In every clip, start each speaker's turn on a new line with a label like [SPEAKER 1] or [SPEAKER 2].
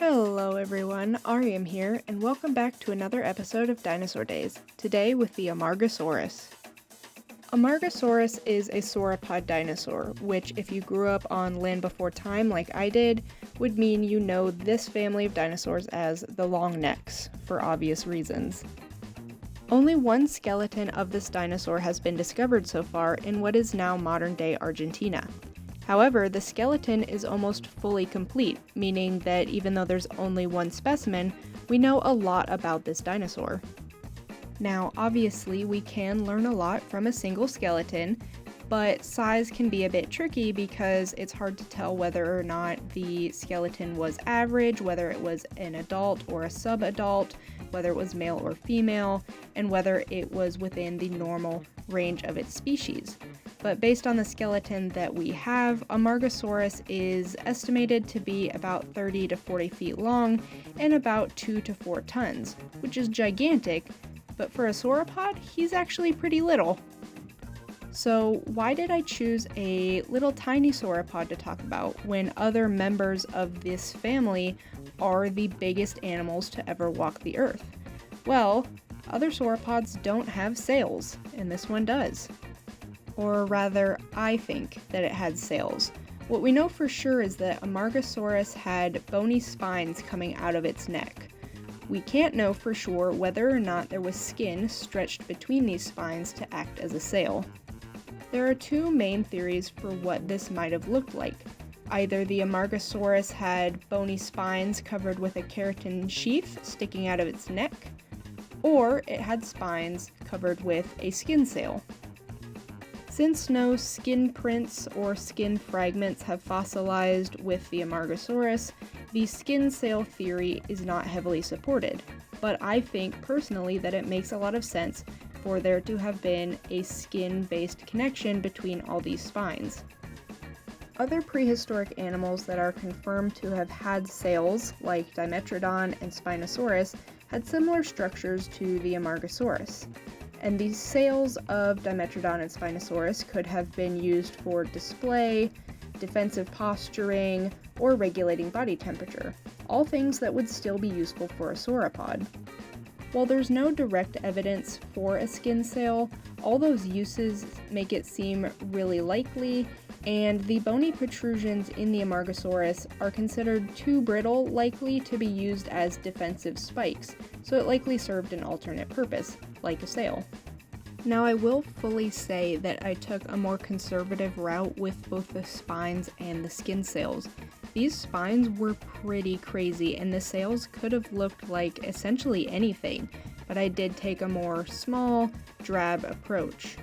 [SPEAKER 1] Hello everyone, Ariam here, and welcome back to another episode of Dinosaur Days, today with the Amargasaurus. Amargasaurus is a sauropod dinosaur, which if you grew up on Land Before Time like I did, would mean you know this family of dinosaurs as the long necks, for obvious reasons. Only one skeleton of this dinosaur has been discovered so far in what is now modern-day Argentina. However, the skeleton is almost fully complete, meaning that even though there's only one specimen, we know a lot about this dinosaur. Now, obviously, we can learn a lot from a single skeleton, but size can be a bit tricky because it's hard to tell whether or not the skeleton was average, whether it was an adult or a sub-adult, whether it was male or female, and whether it was within the normal range of its species. But based on the skeleton that we have, Amargasaurus is estimated to be about 30 to 40 feet long and about 2 to 4 tons, which is gigantic, but for a sauropod, he's actually pretty little. So why did I choose a little tiny sauropod to talk about when other members of this family are the biggest animals to ever walk the earth? Well, other sauropods don't have sails, and this one does. Or rather, I think that it had sails. What we know for sure is that Amargasaurus had bony spines coming out of its neck. We can't know for sure whether or not there was skin stretched between these spines to act as a sail. There are two main theories for what this might have looked like. Either the Amargasaurus had bony spines covered with a keratin sheath sticking out of its neck, or it had spines covered with a skin sail. Since no skin prints or skin fragments have fossilized with the Amargasaurus, the skin sail theory is not heavily supported, but I think personally that it makes a lot of sense for there to have been a skin-based connection between all these spines. Other prehistoric animals that are confirmed to have had sails, like Dimetrodon and Spinosaurus, had similar structures to the Amargasaurus. And these sails of Dimetrodon and Spinosaurus could have been used for display, defensive posturing, or regulating body temperature, all things that would still be useful for a sauropod. While there's no direct evidence for a skin sail, all those uses make it seem really likely, and the bony protrusions in the Amargasaurus are considered too brittle likely to be used as defensive spikes, so it likely served an alternate purpose, like a sail. Now I will fully say that I took a more conservative route with both the spines and the skin sails. These spines were pretty crazy, and the sails could have looked like essentially anything, but I did take a more small, drab approach.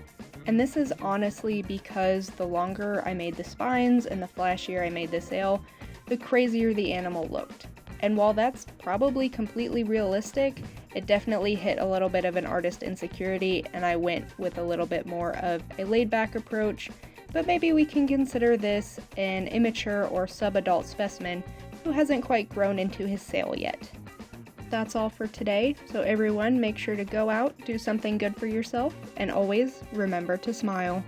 [SPEAKER 1] And this is honestly because the longer I made the spines and the flashier I made the sail, the crazier the animal looked. And while that's probably completely realistic, it definitely hit a little bit of an artist insecurity, and I went with a little bit more of a laid-back approach, but maybe we can consider this an immature or sub-adult specimen who hasn't quite grown into his sail yet. That's all for today, so everyone make sure to go out, do something good for yourself, and always remember to smile.